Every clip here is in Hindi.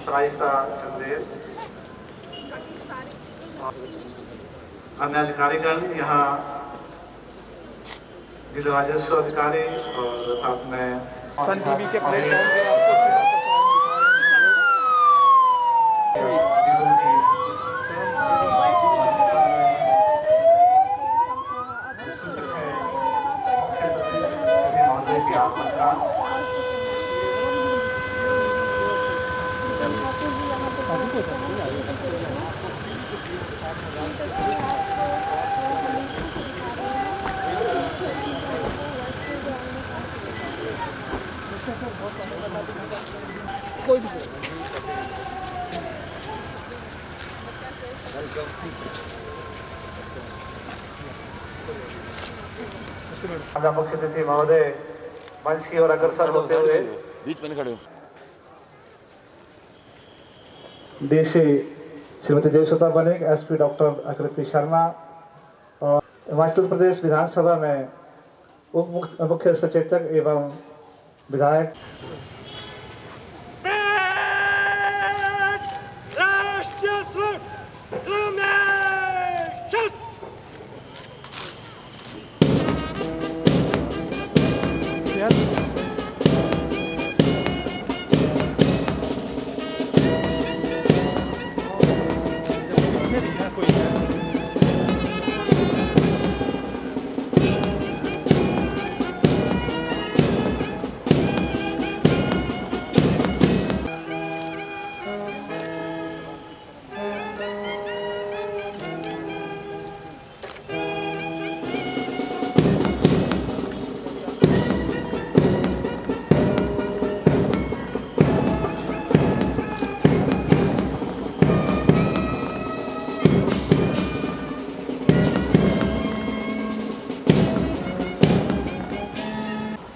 प्राइज का संदेश अन्य अधिकारीगण यहाँ जिला राजस्व अधिकारी और साथ में सन टीवी के प्लेटफॉर्म पे आपको कोई भी मुख्य अतिथि महोदय मंच की ओर अग्रसर होते हुए बीच में खड़े हो। DC Shrimati Devsuta Banik, SP doctor Aakriti Sharma और हिमाचल प्रदेश विधानसभा में उप मुख्य सचेतक एवं विधायक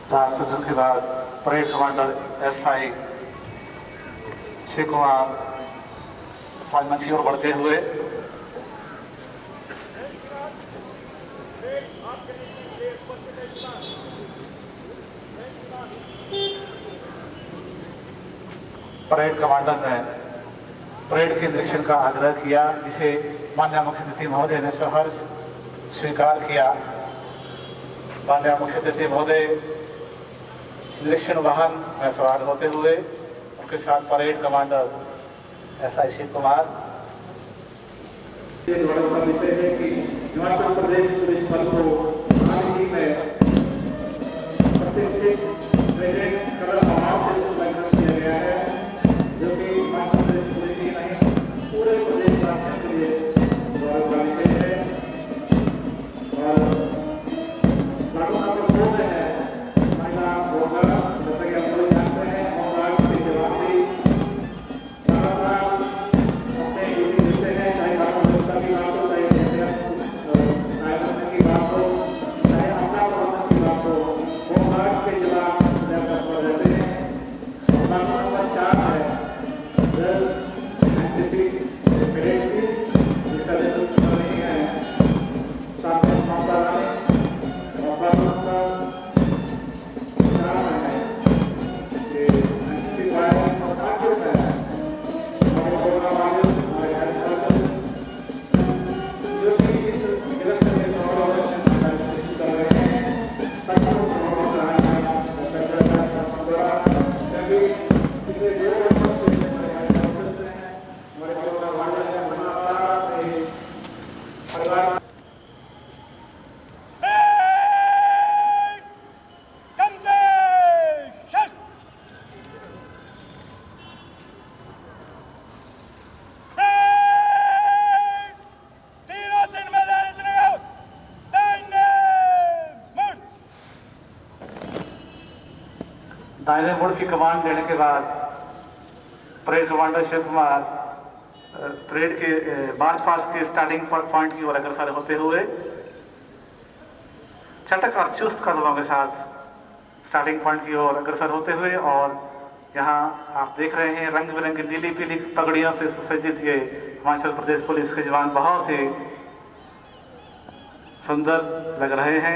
राष्ट्रध्वज के बाद parade commander SI Shri Kumar मंच की ओर बढ़ते हुए परेड कमांडर ने परेड के निरीक्षण का आग्रह किया, जिसे माननीय मुख्य अतिथि महोदय ने सहर्ष स्वीकार किया। माननीय मुख्य अतिथि महोदय निरीक्षण वाहन में सवार होते हुए उनके साथ parade commander SI Shiv Kumar. ये गौरव का विषय है कि हिमाचल प्रदेश पुलिस बल को हाल ही में प्रतिष्ठित ब्रिगेड कलर अवार्ड से सम्मानित किया गया है, जो कि हिमाचल प्रदेश पुलिस ही नहीं पूरे प्रदेश वासियों के लिए गौरव का विषय है। और लागू नंबर 2 में है महिला वोटर, जैसा कि आप लोग जानते हैं होमगार्ड के जवान भी लगातार अपने ड्यूटी देते हैं, चाहे भारत व्यवस्था की बात हो, चाहे न्याय की बात हो, चाहे आपदा प्रबंधन की बात हो, होमगार्ड के जवान तत्पर रहते हैं। लागू नंबर 4 है एनसीसी कैडेट की, जिसका नेतृत्व कर रही है सामने माता रानी। दाहिने मुड़ की कमांड लेने के बाद parade commander Shiv Kumar parade के मार्च पास्ट के स्टार्टिंग पॉइंट की ओर अग्रसर होते हुए चटक और चुस्त कदमों के साथ स्टार्टिंग पॉइंट की ओर अग्रसर होते हुए, और यहाँ आप देख रहे हैं रंग बिरंगी नीली पीली पगड़ियों से सुसज्जित ये हिमाचल प्रदेश पुलिस के जवान बहुत ही सुंदर लग रहे हैं।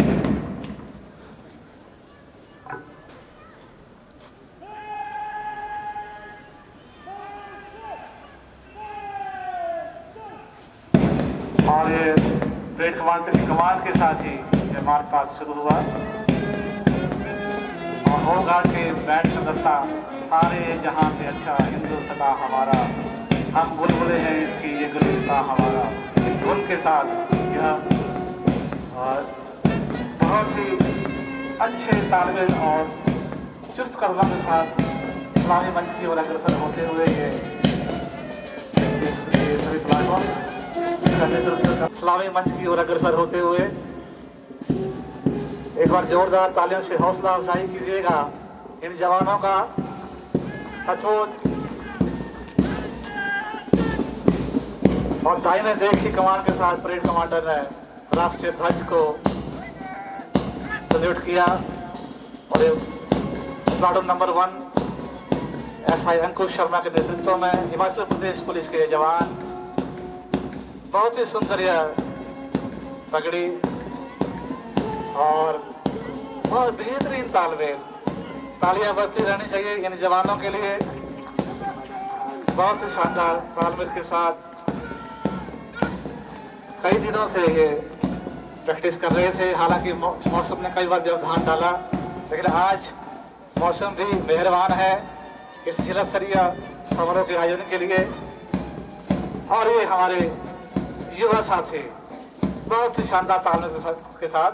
कमांडर की कमान के साथ ही यह मार्च पास्ट शुरू हुआ और होमगार्ड के बैंड सदस्यता सारे जहां से अच्छा हिंदुस्तान हमारा, हम बुलबुले हैं इसकी ये गुलिस्तां हमारा, इस धुन के साथ यह बहुत ही अच्छे तालमेल और चुस्त कदमों के साथ इस्लामी मंच की ओर अग्रसर होते हुए ये सभी प्लेटफॉर्म इस्लामी मंच की ओर अग्रसर होते हुए एक बार जोरदार तालियों से हौसला अफजाई कीजिएगा इन जवानों का। सचमुच और दाहिने देख की कमान के साथ परेड कमांडर ने राष्ट्रीय ध्वज को सल्यूट किया और प्लाटून नंबर 1 SI अंकुश शर्मा के नेतृत्व में हिमाचल प्रदेश पुलिस के जवान बहुत ही सुंदर यह पगड़ी और बहुत बेहतरीन तालमेल, तालियां बजती रहनी चाहिए इन जवानों के लिए। बहुत ही शानदार तालमेल के साथ कई दिनों से ये प्रैक्टिस कर रहे थे, हालांकि मौसम ने कई बार व्यवधान डाला, लेकिन आज मौसम भी मेहरबान है इस जिला स्तरीय समारोह के आयोजन के लिए। और ये हमारे युवा साथी बहुत ही शानदार तालमेल के साथ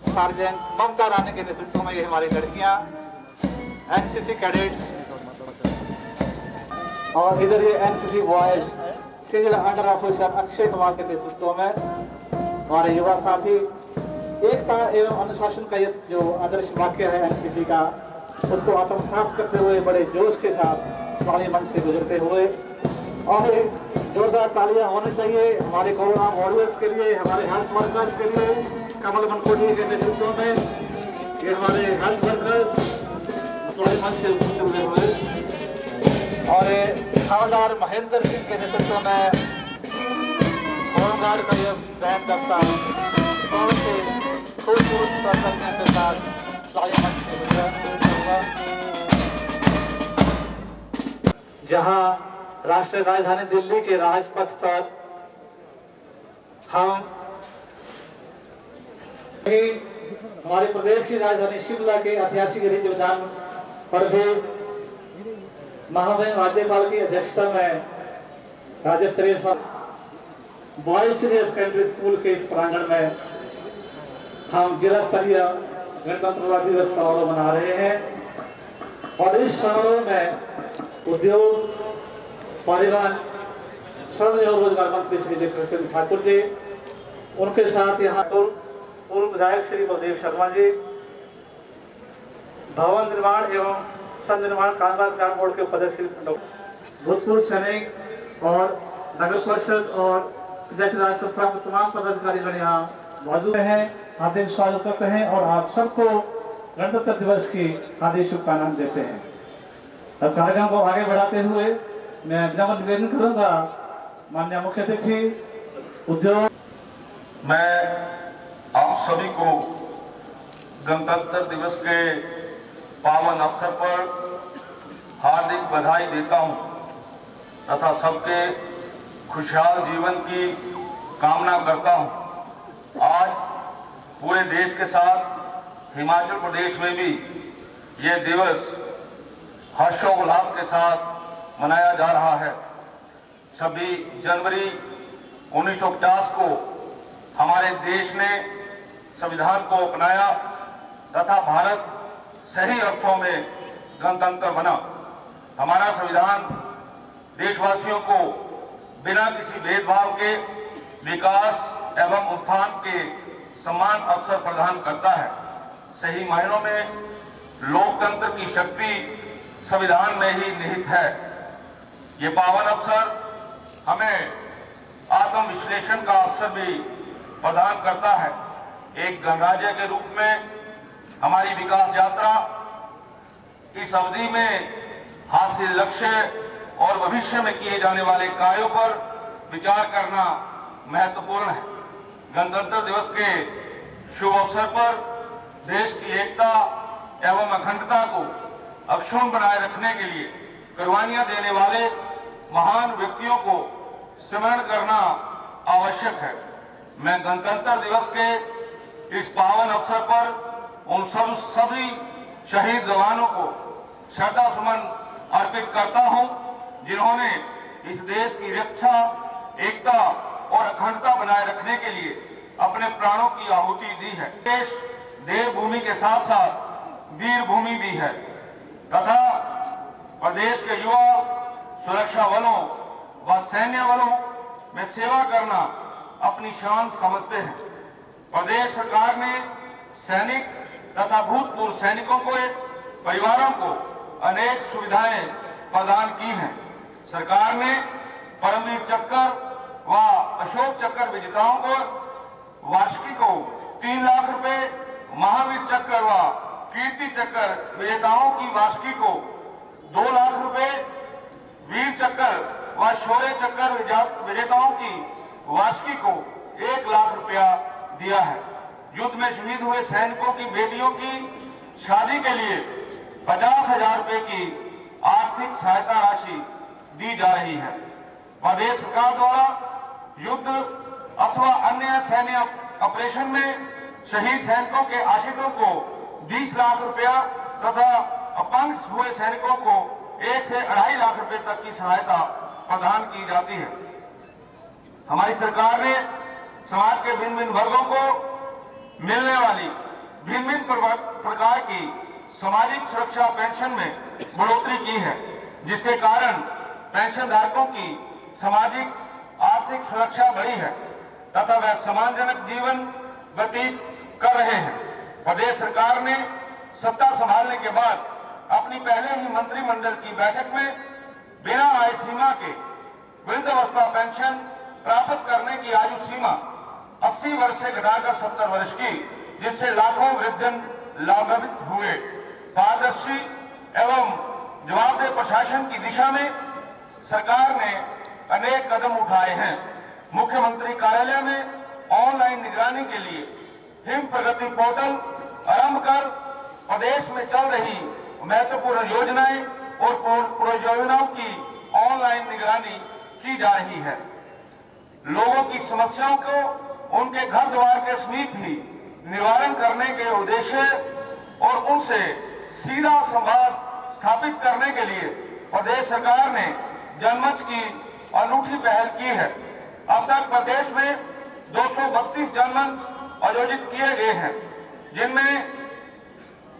सार्जेंट ममता रानी के नेतृत्व में ये हमारी लड़कियां NCC कैडेट्स और इधर ये NCC boys senior under officer Akshay Kumar के नेतृत्व में हमारे युवा साथी एकता एवं अनुशासन का ये जो आदर्श वाक्य है NCC का, उसको आत्मसात करते हुए बड़े जोश के साथ इस्लामी मंच से गुजरते हुए। और जोरदार तालियां होनी चाहिए हमारे कोरोना वॉरियर्स के लिए, हमारे हेल्थ वर्कर्स के लिए, कमल मनकोटी के नेतृत्व में ये हमारे हेल्थ वर्कर्स इस्लामी मंच से गुजरते हुए। और हवलदार महेंद्र सिंह के नेतृत्व में होमगार्ड का ये बैंड दस्ता बहुत से खूबसूरत प्रदर्शन के साथ इस्लामी मंच से गुजरा, जहां राष्ट्रीय राजधानी दिल्ली के राजपथ पर हम हमारे प्रदेश की राजधानी शिमला के ऐतिहासिक रिज मैदान पर भी महामहिम राज्यपाल की अध्यक्षता में राज्य स्तरीय बॉयज सीनियर सेकेंडरी स्कूल के इस प्रांगण में हम जिला स्तरीय गणतंत्र दिवस समारोह मना रहे हैं। और इस समारोह में उद्योग, परिवहन, श्रम एवं रोजगार मंत्री श्री कृष्ण ठाकुर जी, उनके साथ यहाँ पूर्व विधायक श्री बलदेव शर्मा जी, भवन निर्माण एवं सद निर्माण कामगार कल्याण बोर्ड के उपाध्यक्ष श्री भूतपूर्व सैनिक और नगर परिषद और पंचायती राज संस्था के तमाम पदाधिकारीगण यहाँ मौजूद हैं, हार्दिक स्वागत करते हैं और आप सबको गणतंत्र दिवस की हार्दिक शुभकामनाएं देते हैं। अब कार्यक्रम को आगे बढ़ाते हुए मैं विनम्र निवेदन करूंगा माननीय मुख्य अतिथि उद्योग, मैं आप सभी को गणतंत्र दिवस के पावन अवसर पर हार्दिक बधाई देता हूं तथा सबके खुशहाल जीवन की कामना करता हूं। आज पूरे देश के साथ हिमाचल प्रदेश में भी ये दिवस हर्षोल्लास के साथ मनाया जा रहा है। 26 जनवरी 1950 को हमारे देश ने संविधान को अपनाया तथा भारत सही अर्थों में गणतंत्र बना। हमारा संविधान देशवासियों को बिना किसी भेदभाव के विकास एवं उत्थान के समान अवसर प्रदान करता है। सही मायनों में लोकतंत्र की शक्ति संविधान में ही निहित है। ये पावन अवसर हमें आत्मविश्लेषण का अवसर भी प्रदान करता है। एक गणराज्य के रूप में हमारी विकास यात्रा इस अवधि में हासिल लक्ष्य और भविष्य में किए जाने वाले कार्यों पर विचार करना महत्वपूर्ण है। गणतंत्र दिवस के शुभ अवसर पर देश की एकता एवं अखंडता को अक्षुण्ण बनाए रखने के लिए कुर्बानियां देने वाले महान व्यक्तियों को स्मरण करना आवश्यक है। मैं गणतंत्र दिवस के इस पावन अवसर पर उन सभी शहीद जवानों को श्रद्धा सुमन अर्पित करता हूं, जिन्होंने इस देश की रक्षा, एकता और अखंडता बनाए रखने के लिए अपने प्राणों की आहुति दी है। देश देवभूमि के साथ साथ वीर भूमि भी है तथा प्रदेश के युवा सुरक्षा बलों व सैन्य बलों में सेवा करना अपनी शान समझते हैं। प्रदेश सरकार ने सैनिक तथा भूतपूर्व सैनिकों को परिवारों को अनेक सुविधाएं प्रदान की हैं। सरकार ने परमवीर चक्र व अशोक चक्र विजेताओं को वार्षिकी को 3 लाख रुपए, महावीर चक्र व कीर्ति चक्र विजेताओं की वार्षिकी को 2 लाख रुपए, वीर चक्र व शौर्य चक्र विजेताओं की वार्षिकी को 1 लाख रुपया दिया है। युद्ध में शहीद हुए सैनिकों की बेटियों की शादी के लिए 50,000 रुपए की आर्थिक सहायता राशि दी जा रही है। प्रदेश सरकार द्वारा युद्ध अथवा अन्य सैन्य ऑपरेशन में शहीद सैनिकों के आश्रितों को 20 लाख रुपया तथा अपंग हुए सैनिकों को 1 से 2.5 लाख रुपए तक की सहायता प्रदान की जाती है। हमारी सरकार ने समाज के भिन्न भिन्न वर्गों को मिलने वाली भिन्न भिन्न प्रकार की सामाजिक सुरक्षा पेंशन में बढ़ोतरी की है, जिसके कारण पेंशन धारकों की सामाजिक आर्थिक सुरक्षा बढ़ी है तथा वह सम्मानजनक जीवन व्यतीत कर रहे हैं। प्रदेश सरकार ने सत्ता संभालने के बाद अपनी पहले ही मंत्रिमंडल की बैठक में बिना आय सीमा के वृद्धावस्था पेंशन प्राप्त करने की आयु सीमा 80 वर्ष से घटाकर 70 वर्ष की, जिससे लाखों वृद्धजन लाभान्वित हुए। पारदर्शी एवं जवाबदेह प्रशासन की दिशा में सरकार ने अनेक कदम उठाए हैं। मुख्यमंत्री कार्यालय में ऑनलाइन निगरानी के लिए हिम प्रगति पोर्टल आरंभ कर प्रदेश में चल रही महत्वपूर्ण योजनाएं और परियोजनाओं की ऑनलाइन निगरानी की जा रही है। लोगों की समस्याओं को उनके घर द्वार के समीप ही निवारण करने के उद्देश्य और उनसे सीधा संवाद स्थापित करने के लिए प्रदेश सरकार ने जनमंच की अनूठी पहल की है। अब तक प्रदेश में 232 जनमंच आयोजित किए गए हैं, जिनमें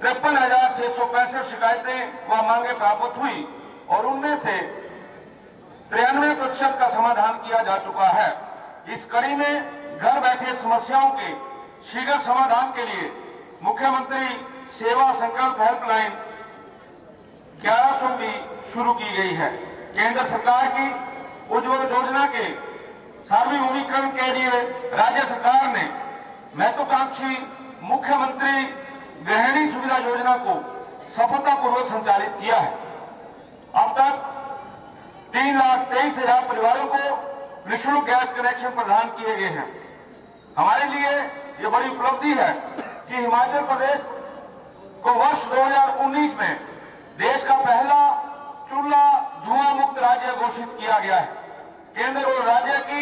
53,665 शिकायतें व मांगे प्राप्त हुई और उनमें से 93% का समाधान किया जा चुका है। इस कड़ी में घर बैठे समस्याओं के शीघ्र समाधान के लिए मुख्यमंत्री सेवा संकल्प हेल्पलाइन 1100 भी शुरू की गई है। केंद्र सरकार की उज्ज्वल योजना के सार्वभौमिकरण के लिए राज्य सरकार ने महत्वाकांक्षी मुख्यमंत्री गृहिणी सुविधा योजना को सफलतापूर्वक संचालित किया है। अब तक 3,23,000 परिवारों को निःशुल्क गैस कनेक्शन प्रदान किए गए हैं। हमारे लिए यह बड़ी उपलब्धि है कि हिमाचल प्रदेश को वर्ष 2019 में देश का पहला चूल्हा धुआं मुक्त राज्य घोषित किया गया है। केंद्र और राज्य की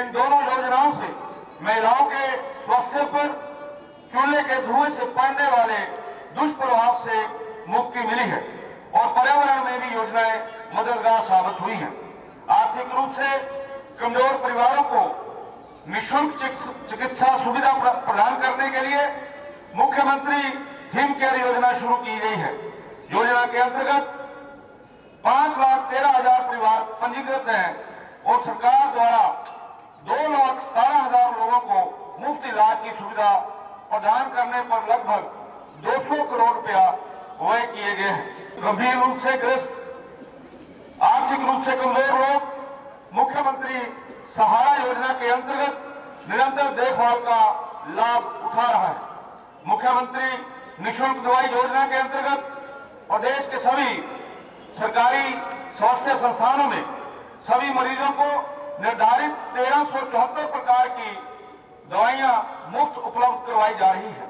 इन दोनों योजनाओं से महिलाओं के स्वास्थ्य पर चूल्हे के धुएं से पड़ने वाले दुष्प्रभाव से मुक्ति मिली है और पर्यावरण में भी योजनाएं मददगार साबित हुई हैं। आर्थिक रूप से कमजोर परिवारों को निःशुल्क चिकित्सा सुविधा प्रदान करने के लिए मुख्यमंत्री हिम केयर योजना शुरू की गई है। योजना के अंतर्गत 5,13,000 परिवार पंजीकृत हैं और सरकार द्वारा 2,17,000 लोगों को मुफ्त इलाज की सुविधा प्रदान करने पर लगभग 200 करोड़ रुपया व्यय किए गए हैं। गंभीर रूप से ग्रस्त, आर्थिक रूप से कमजोर लोग मुख्यमंत्री सहारा योजना के अंतर्गत निरंतर देखभाल का लाभ उठा रहा है। मुख्यमंत्री निःशुल्क दवाई योजना के अंतर्गत प्रदेश के सभी सरकारी स्वास्थ्य संस्थानों में सभी मरीजों को निर्धारित 1374 प्रकार की दवाइयां मुफ्त उपलब्ध करवाई जा रही है।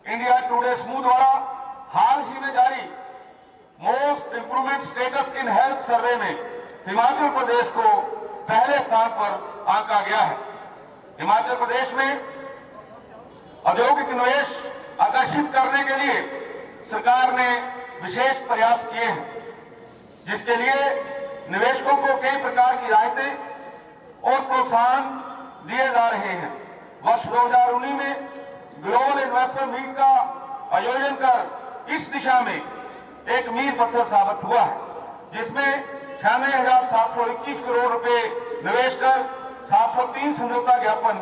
इंडिया टुडे समूह द्वारा हाल ही में जारी most improvement status in health survey में हिमाचल प्रदेश को पहले स्थान पर आंका गया है। हिमाचल प्रदेश में औद्योगिक निवेश आकर्षित करने के लिए सरकार ने विशेष प्रयास किए हैं, जिसके लिए निवेशकों को कई प्रकार की राहतें और प्रोत्साहन दिए जा रहे हैं। वर्ष 2019 में ग्लोबल इन्वेस्टर मीट का आयोजन कर इस दिशा में एक मील पत्थर साबित हुआ है, जिसमें 96,721 करोड़ रुपए निवेश कर 703 समझौता ज्ञापन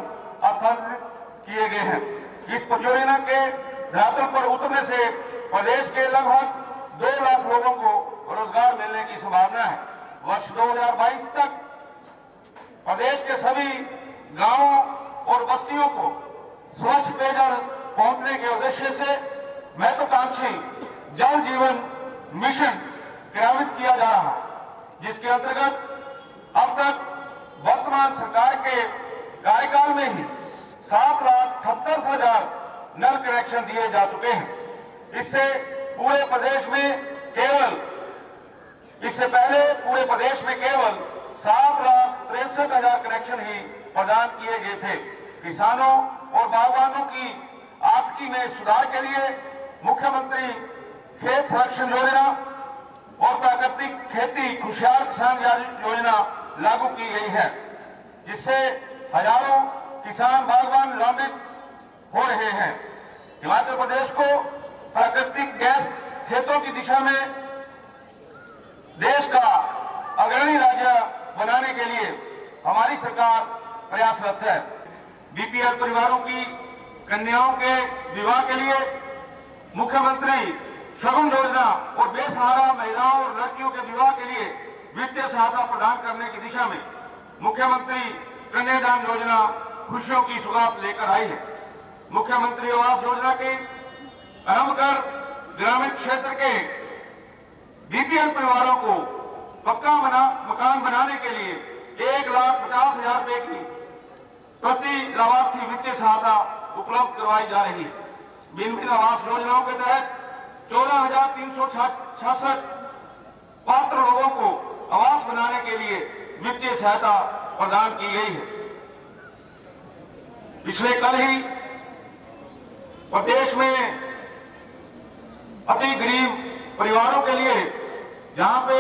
हस्तांतरित किए गए हैं। इस परियोजना के धरातल पर उतरने से प्रदेश के लगभग 2 लाख लोगों को रोजगार मिलने की संभावना है। वर्ष 2022 तक प्रदेश के सभी गांवों और बस्तियों को स्वच्छ पेयजल पहुंचने के उद्देश्य से महत्वाकांक्षी जल जीवन मिशन क्रियान्वित किया जा रहा है, जिसके अंतर्गत अब तक वर्तमान सरकार के कार्यकाल में ही 7,78,000 नल कनेक्शन दिए जा चुके हैं। इससे पूरे प्रदेश में इससे पहले पूरे प्रदेश में केवल 7,63,000 कनेक्शन ही प्रदान किए गए थे। किसानों और बागवानों की आर्थिकी में सुधार के लिए मुख्यमंत्री खेत संरक्षण योजना और प्राकृतिक खेती खुशहाल किसान योजना लागू की गई है, जिससे हजारों किसान बागवान लाभान्वित हो रहे हैं। हिमाचल प्रदेश को प्राकृतिक गैस खेतों की दिशा में देश का अग्रणी राज्य बनाने के लिए हमारी सरकार प्रयासरत है। बीपीएल परिवारों की कन्याओं के विवाह के लिए मुख्यमंत्री शगुन योजना और बेसहारा महिलाओं और लड़कियों के विवाह के लिए वित्तीय सहायता प्रदान करने की दिशा में मुख्यमंत्री कन्यादान योजना खुशियों की सौगात लेकर आई है। मुख्यमंत्री आवास योजना के आरंभ कर ग्रामीण क्षेत्र के बीपीएल परिवारों को पक्का मकान बनाने के लिए 1,50,000 रुपए की प्रति लाभार्थी वित्तीय सहायता उपलब्ध करवाई जा रही है। भिन्न आवास योजनाओं के तहत 14,366 पात्र लोगों को आवास बनाने के लिए वित्तीय सहायता प्रदान की गई है। पिछले कल ही प्रदेश में अति गरीब परिवारों के लिए, जहां पे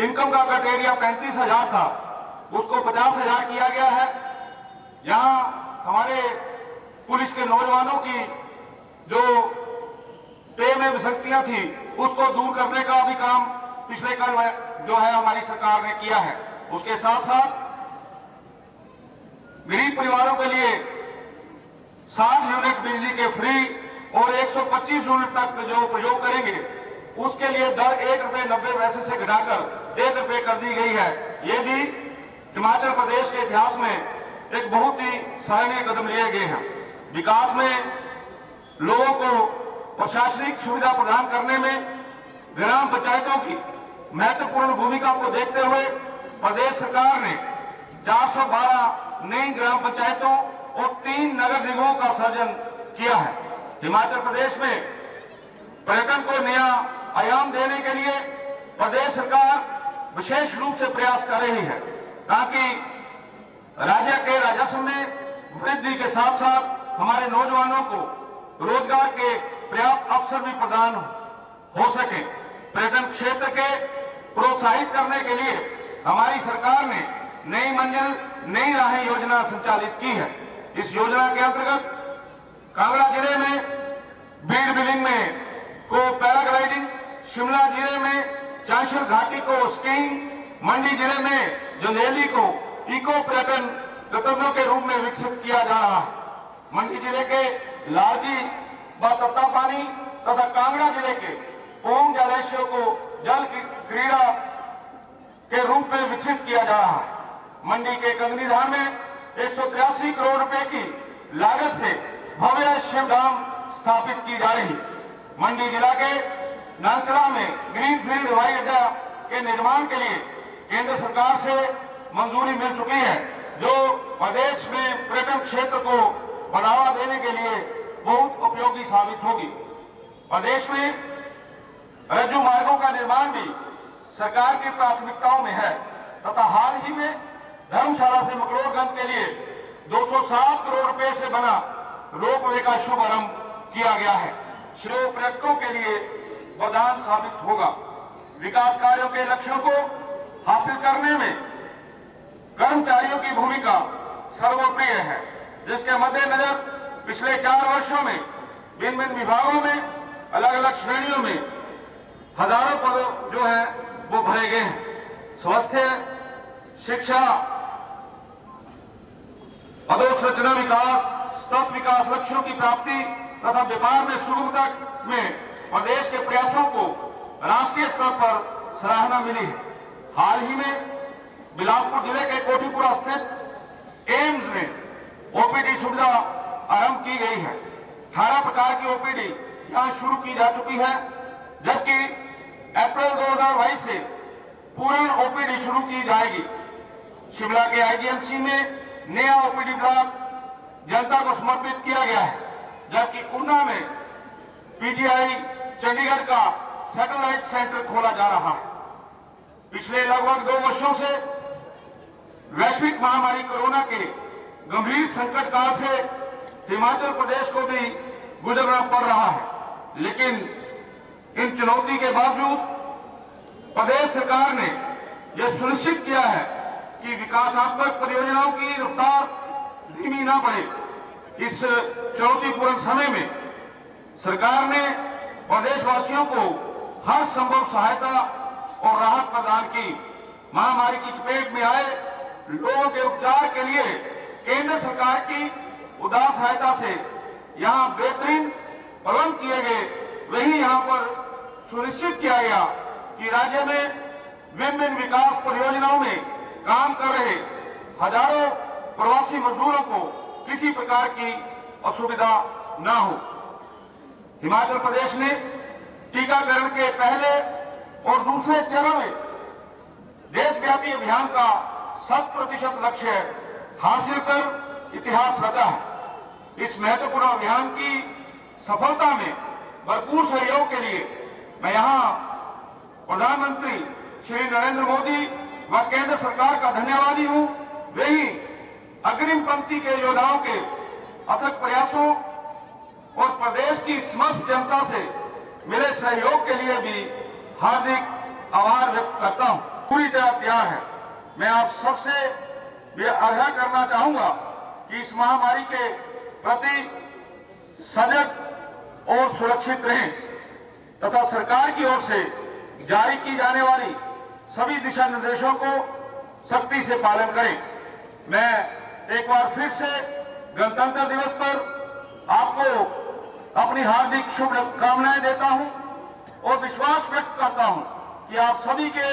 इनकम का क्राइटेरिया 35,000 था, उसको 50,000 किया गया है। यहां हमारे पुलिस के नौजवानों की जो पे में विसंगतियां थी, उसको दूर करने का भी काम पिछले कल जो है हमारी सरकार ने किया है। उसके साथ साथ गरीब परिवारों के लिए 60 यूनिट बिजली के फ्री और 125 यूनिट तक जो प्रयोग करेंगे उसके लिए दर 1 रुपये 90 पैसे से घटाकर 1 रुपये कर दी गई है। ये भी हिमाचल प्रदेश के इतिहास में एक बहुत ही सराहनीय कदम लिए गए हैं। विकास में लोगों को प्रशासनिक सुविधा प्रदान करने में ग्राम पंचायतों की महत्वपूर्ण भूमिका को देखते हुए प्रदेश सरकार ने 412 नई ग्राम पंचायतों और 3 नगर निगमों का सृजन किया है। हिमाचल प्रदेश में पर्यटन को नया आयाम देने के लिए प्रदेश सरकार विशेष रूप से प्रयास कर रही है, ताकि राज्य के राजस्व में वृद्धि के साथ साथ हमारे नौजवानों को रोजगार के पर्याप्त अवसर भी प्रदान हो सके। पर्यटन क्षेत्र के प्रोत्साहित करने के लिए हमारी सरकार ने नई मंजिल नई राहें योजना संचालित की है। इस योजना के अंतर्गत कांगड़ा जिले में बीड़ बिलिंग में को पैराग्लाइडिंग, शिमला जिले में चांशल घाटी को स्कीइंग, मंडी जिले में जंदेली को इको पर्यटन गंतव्यों के रूप में विकसित किया जा रहा है। मंडी जिले के लालजी व तत्तापानी तथा कांगड़ा जिले के ओम जलाशयों को जल क्रीड़ा के रूप में विकसित किया जा रहा है। मंडी के कंगनीधार में 183 करोड़ रुपए की लागत से भव्य शिव धाम स्थापित की जा रही। मंडी जिला के नालचड़ा में ग्रीनफील्ड हवाई अड्डा के निर्माण के लिए केंद्र सरकार से मंजूरी मिल चुकी है, जो प्रदेश में पर्यटन क्षेत्र को बढ़ावा देने के लिए बहुत उपयोगी साबित होगी। प्रदेश में रज्जू मार्गों का निर्माण भी सरकार की प्राथमिकताओं में है तथा हाल ही में धर्मशाला से मकरोडगंज के लिए 207 करोड़ रुपए से बना रोपवे का शुभारंभ किया गया है। श्रेय पर्यटकों के लिए वरदान साबित होगा। विकास कार्यों के लक्ष्यों को हासिल करने में कर्मचारियों की भूमिका सर्वोपरि है, जिसके मद्देनजर पिछले 4 वर्षों में भिन्न भिन्न विभागों में अलग अलग श्रेणियों में हजारों पद जो है वो भरे गए हैं। स्वास्थ्य, शिक्षा, अधोसंरचना विकास, सतत विकास लक्ष्यों की प्राप्ति तथा व्यापार में सुगमता में प्रदेश के प्रयासों को राष्ट्रीय स्तर पर सराहना मिली है। हाल ही में बिलासपुर जिले के कोठीपुरा स्थित एम्स में ओपीडी सुविधा आरंभ की गई है। 18 प्रकार की ओपीडी यहां शुरू की जा चुकी है, जबकि अप्रैल 2022 से पूर्ण ओपीडी शुरू की जाएगी। शिमला के आईजीएमसी में नया ओपीडी ब्लॉक जनता को समर्पित किया गया है, जबकि ऊना में पीजीआई चंडीगढ़ का सैटेलाइट सेंटर खोला जा रहा है। पिछले लगभग 2 वर्षों से वैश्विक महामारी कोरोना के गंभीर संकट काल से हिमाचल प्रदेश को भी गुजरना पड़ रहा है, लेकिन इन चुनौती के बावजूद प्रदेश सरकार ने यह सुनिश्चित किया है कि विकासात्मक परियोजनाओं की रफ्तार धीमी न पड़े। इस चुनौतीपूर्ण समय में सरकार ने प्रदेशवासियों को हर संभव सहायता और राहत प्रदान की। महामारी की चपेट में आए लोगों के उपचार के लिए केंद्र सरकार की उदार सहायता से यहां बेहतरीन प्रबंध किए गए। वहीं यहां पर सुनिश्चित किया गया कि राज्य में विभिन्न विकास परियोजनाओं में काम कर रहे हजारों प्रवासी मजदूरों को किसी प्रकार की असुविधा न हो। हिमाचल प्रदेश ने टीकाकरण के पहले और दूसरे चरण में देशव्यापी अभियान का 100% लक्ष्य हासिल कर इतिहास रचा है। इस महत्वपूर्ण अभियान की सफलता में भरपूर सहयोग के लिए मैं यहां प्रधानमंत्री श्री नरेंद्र मोदी व केंद्र सरकार का धन्यवादी हूं। वही अग्रिम पंक्ति के योद्धाओं के अथक प्रयासों और प्रदेश की समस्त जनता से मिले सहयोग के लिए भी हार्दिक आभार व्यक्त करता हूं। पूरी तरह तैयार है। मैं आप सबसे भी आग्रह करना चाहूंगा कि इस महामारी के प्रति सजग और सुरक्षित रहें तथा सरकार की ओर से जारी की जाने वाली सभी दिशा निर्देशों को सख्ती से पालन करें। मैं एक बार फिर से गणतंत्र दिवस पर आपको अपनी हार्दिक शुभकामनाएं देता हूं और विश्वास व्यक्त करता हूं कि आप सभी के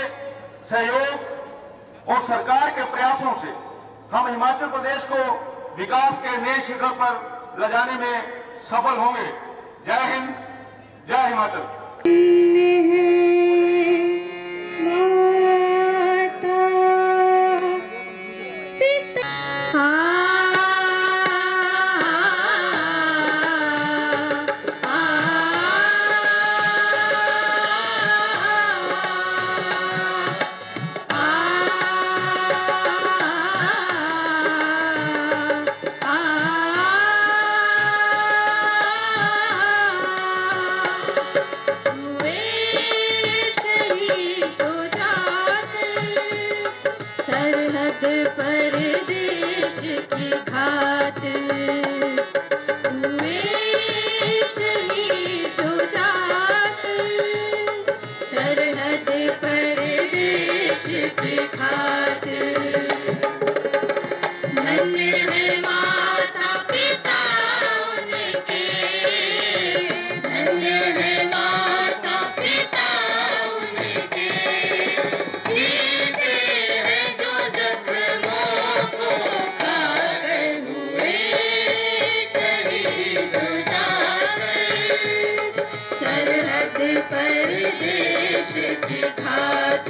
सहयोग और सरकार के प्रयासों से हम हिमाचल प्रदेश को विकास के नए शिखर पर ले जाने में सफल होंगे। जय हिंद, जय हिमाचल। परदेश की घात हुए शहीद जो जात, सरहद परदेश की घात। धन्य है माता पिता उनके, धन्य है माता पिता उनके, जीते हैं जो जख्मों को खाकर हुए शहीद जाकर, सरहद परदेश की घात।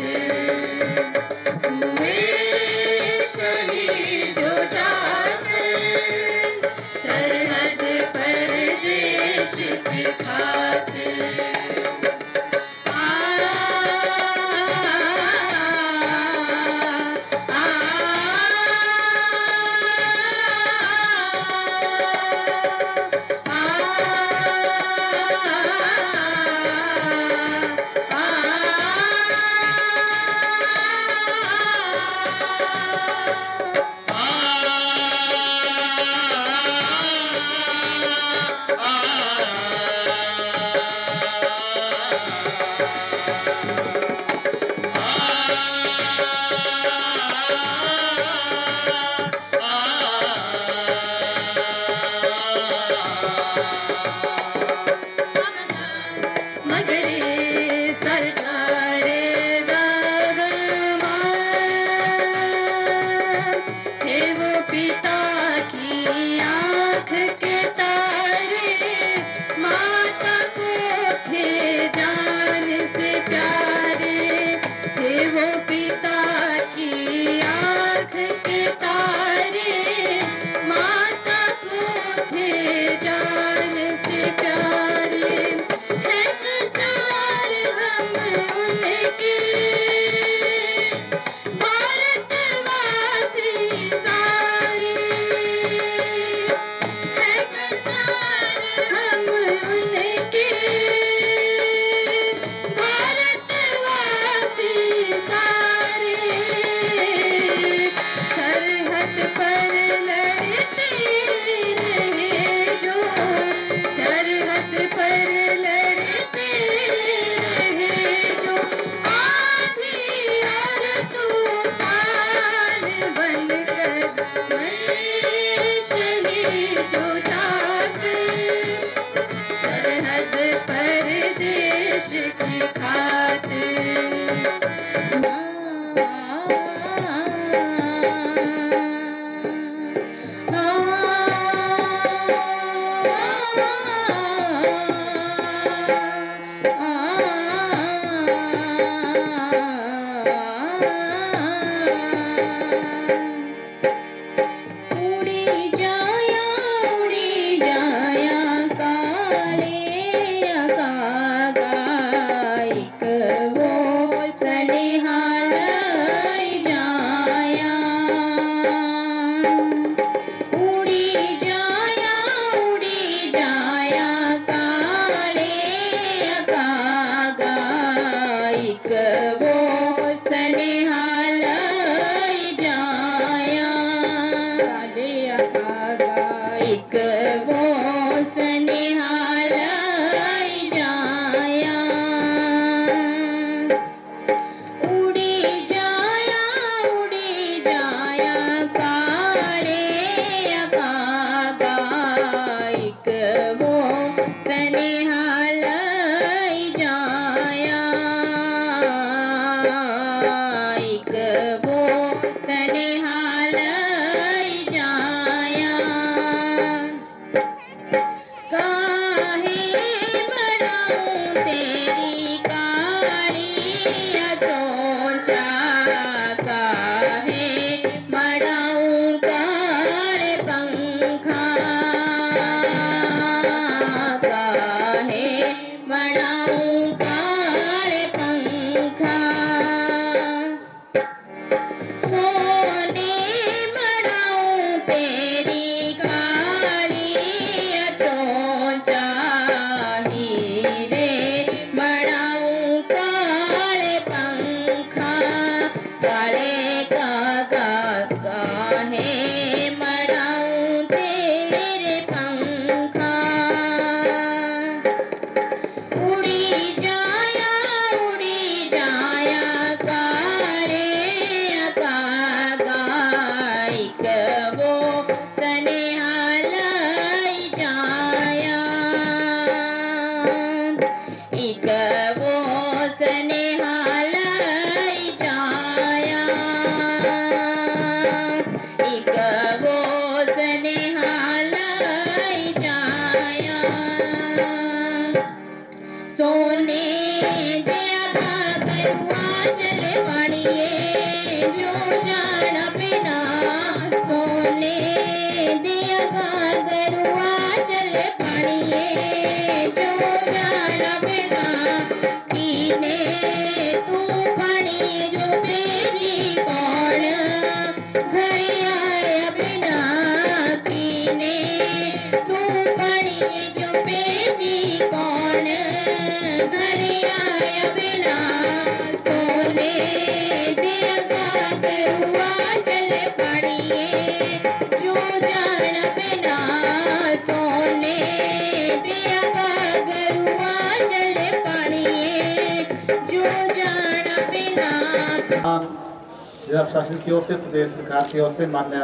जिला प्रशासन की ओर से, प्रदेश सरकार की ओर से माननीय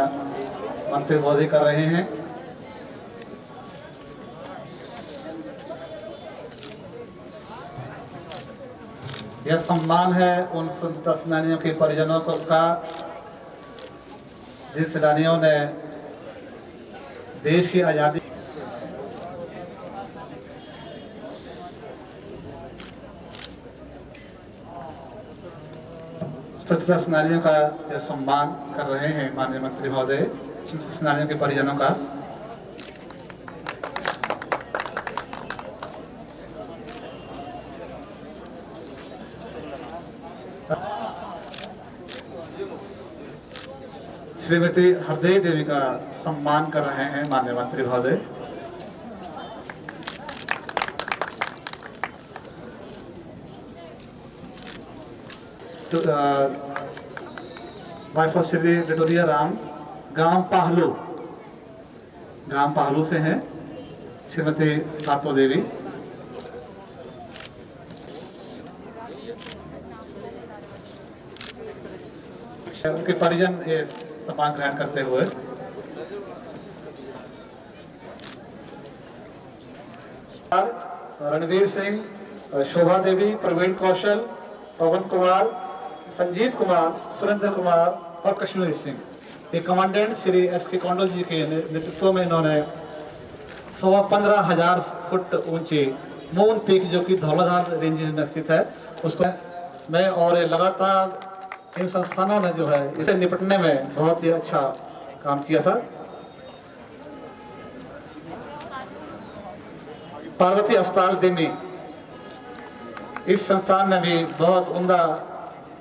मंत्री महोदय कर रहे हैं। यह सम्मान है उन स्वतंत्रता सेनानियों के परिजनों का, जिन सेनानियों ने देश की आजादी स्वतंत्रता सेनानियों का यह सम्मान कर रहे हैं माननीय मंत्री महोदय, स्वतंत्रता सेनानियों के परिजनों का। श्रीमती हरदेई देवी का सम्मान कर रहे हैं माननीय मंत्री महोदय। वाइफ ऑफ श्री डटोरिया राम, ग्राम पाहलू से हैं श्रीमती रातो देवी। उनके परिजन ये सम्मान ग्रहण करते हुए रणवीर सिंह, शोभा देवी, प्रवीण कौशल, पवन कुमार, संजीत कुमार, सुरेंद्र कुमार और कश्मीर सिंह। ये कमांडेंट श्री एस.के. कौंडल जी के नेतृत्व में इन्होंने 15,000 फुट ऊंचे मून पीक जो कि धौलाधार रेंज में स्थित है उसको मैं और लगातार इन संस्थानों ने जो है इसे निपटने में बहुत ही अच्छा काम किया था। पार्वती अस्पताल दिल्ली, इस संस्थान ने भी बहुत उम्दा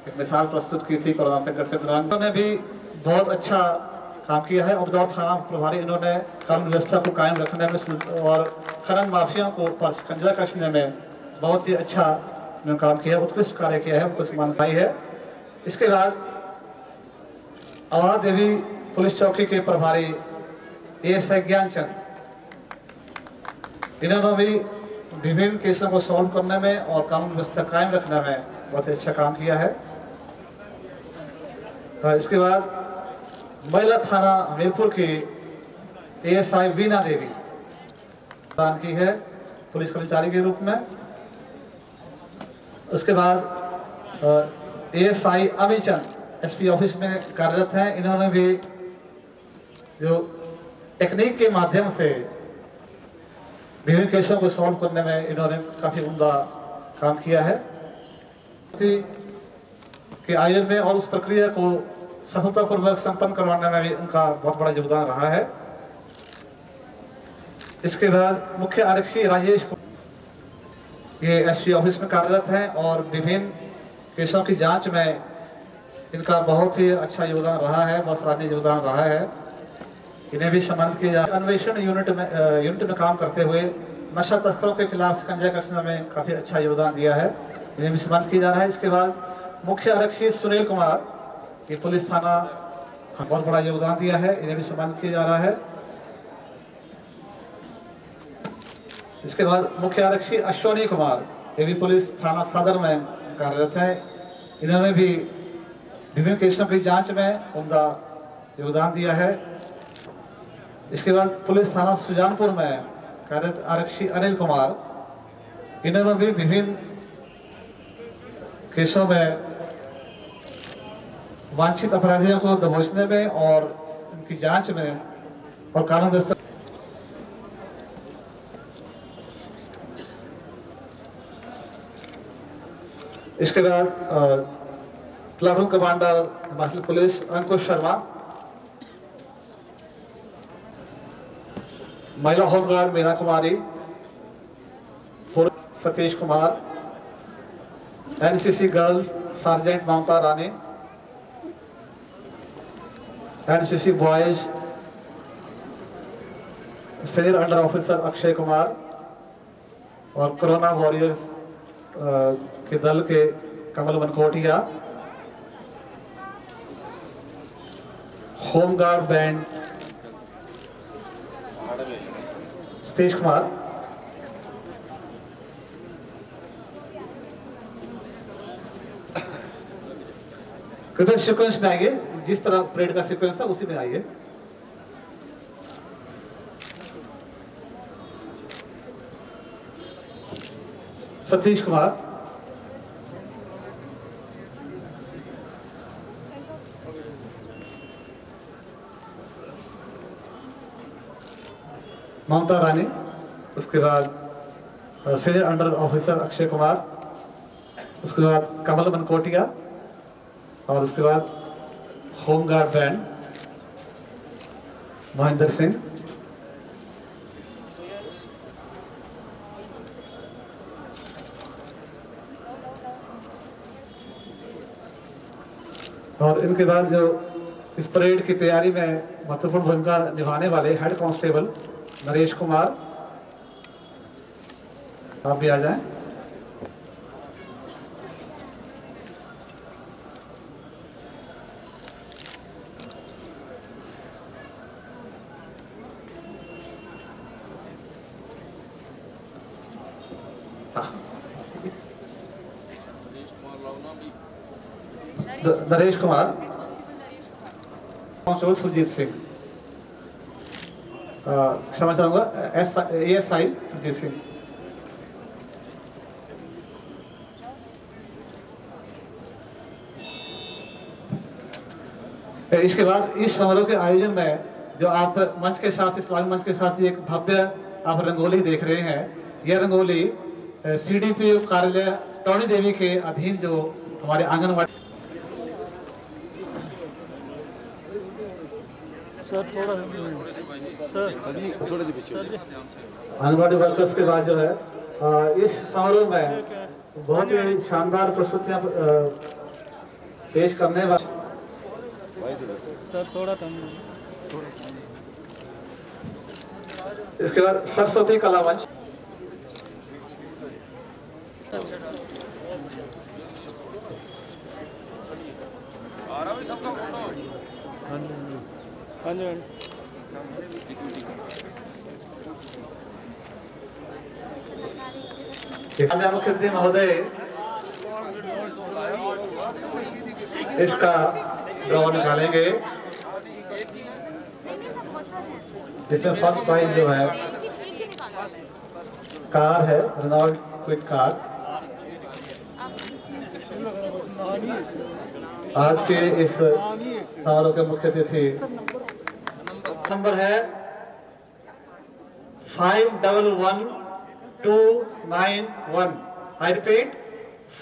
एक मिसाल प्रस्तुत की थी कोरोना संकट के दौरान। उन्होंने भी बहुत अच्छा काम किया है। उपदौर थाना प्रभारी इन्होंने कानून व्यवस्था को कायम रखने में और खनन माफियाओं को पर शिकंजा कसने में बहुत ही अच्छा काम किया है, उत्कृष्ट कार्य किया है, उनको सम्मान पाई है। इसके बाद अवध देवी पुलिस चौकी के प्रभारी एएसआई ज्ञानचंद, इन्होंने भी विभिन्न केसों को सॉल्व करने में और कानून व्यवस्था कायम रखने में बहुत अच्छा काम किया है। इसके बाद महिला थाना हमीरपुर की एएसआई वीना देवी दान की है पुलिस कर्मचारी के रूप में। उसके बाद एएसआई अमीचंद एसपी ऑफिस में कार्यरत हैं। इन्होंने भी जो टेक्निक के माध्यम से विभिन्न केसों को सॉल्व करने में इन्होंने काफी उम्दा काम किया है कि आयोजन में और उस प्रक्रिया को सफलतापूर्वक संपन्न करवाने में भी उनका बहुत बड़ा योगदान रहा है। इसके बाद मुख्य आरक्षी राजेश, ये एसपी ऑफिस में कार्यरत हैं और विभिन्न केसों की जांच में इनका बहुत ही अच्छा योगदान रहा है, बहुत सराहनीय योगदान रहा है। इन्हें भी सम्मानित किया जाए। अन्वेषण यूनिट में काम करते हुए नशा तस्करों के खिलाफ शिकंजा कसने में काफी अच्छा योगदान दिया है, इन्हें भी सम्मानित किया जा रहा है। इसके बाद मुख्य आरक्षी सुनील कुमार, ये पुलिस थाना बहुत बड़ा योगदान दिया है, इन्हें भी सम्मानित किया जा रहा है। इसके बाद मुख्य आरक्षी अश्वनी कुमार, ये भी पुलिस थाना सदर में कार्यरत है, इन्होंने भी विभिन्न केसों की जांच में उम्दा योगदान दिया है। इसके बाद पुलिस थाना सुजानपुर में कार्यरत आरक्षी अनिल कुमार, इन्होंने भी विभिन्न केसों में वांछित अपराधियों को दबोचने में और उनकी जांच में और कानून व्यवस्था। इसके बाद platoon commander Himachal police Ankush Sharma, महिला home guard Meena Kumari, Satish Kumar, NCC girls sergeant Mamta Rani, NCC boys senior under officer Akshay Kumar और कोरोना वॉरियर्स के दल के कमल मनकोटिया, होमगार्ड बैंड सतीश कुमार, कृपया सीक्वेंस में आइए, जिस तरह परेड का सीक्वेंस है उसी में आइए। सतीश कुमार, ममता रानी, उसके बाद senior under officer Akshay Kumar, उसके बाद कमल मनकोटिया और उसके बाद होमगार्ड बैंड महेंद्र सिंह। और इनके बाद जो इस परेड की तैयारी में महत्वपूर्ण भूमिका निभाने वाले हेड कांस्टेबल नरेश कुमार, आप भी आ जाएं। नरेश कुमार, कांस्टेबल सुरजीत सिंह, क्षमा चाहूंगा एएसआई सुरजीत सिंह। इसके बाद इस समारोह के आयोजन में जो आप मंच के साथ, इस्लामी मंच के साथ एक भव्य आप रंगोली देख रहे हैं, यह रंगोली CDPO कार्यालय टौणी देवी के अधीन जो हमारे आंगनबाड़ी आंगनबाड़ी वर्कर्स के बाद जो है इस समारोह में बहुत ही शानदार प्रस्तुतियां पेश करने वाले इसके बाद सरस्वती कला मंच मुख्य अतिथि महोदय इसका ड्रॉ निकालेंगे। इसमें फर्स्ट प्राइज जो है कार है, रेनॉल्ट क्विड कार। आज के इस समारोह के मुख्य अतिथि नंबर है 511291। I repeat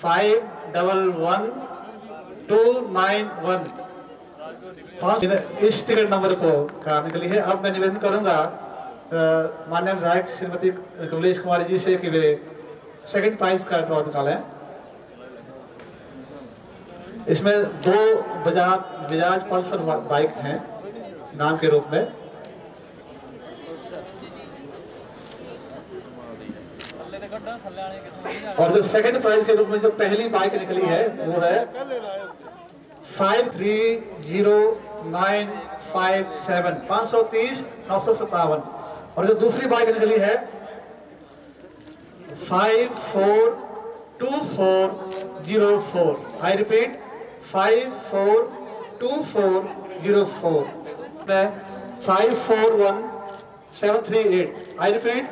511291। इस टिकट नंबर को कार निकली है। अब मैं निवेदन करूंगा माननीय विधायक श्रीमती कमलेश कुमारी जी से कि वे सेकंड प्राइज का ड्रॉ निकालें। इसमें 2 बजाज पल्सर बाइक हैं नाम के रूप में। और जो सेकंड प्राइज के रूप में जो पहली बाइक निकली है वो है 530957 530-957। और जो दूसरी बाइक निकली है 542404। आई रिपीट 542404 में 541738। I repeat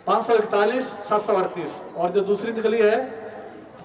541-738। और जो दूसरी निकली है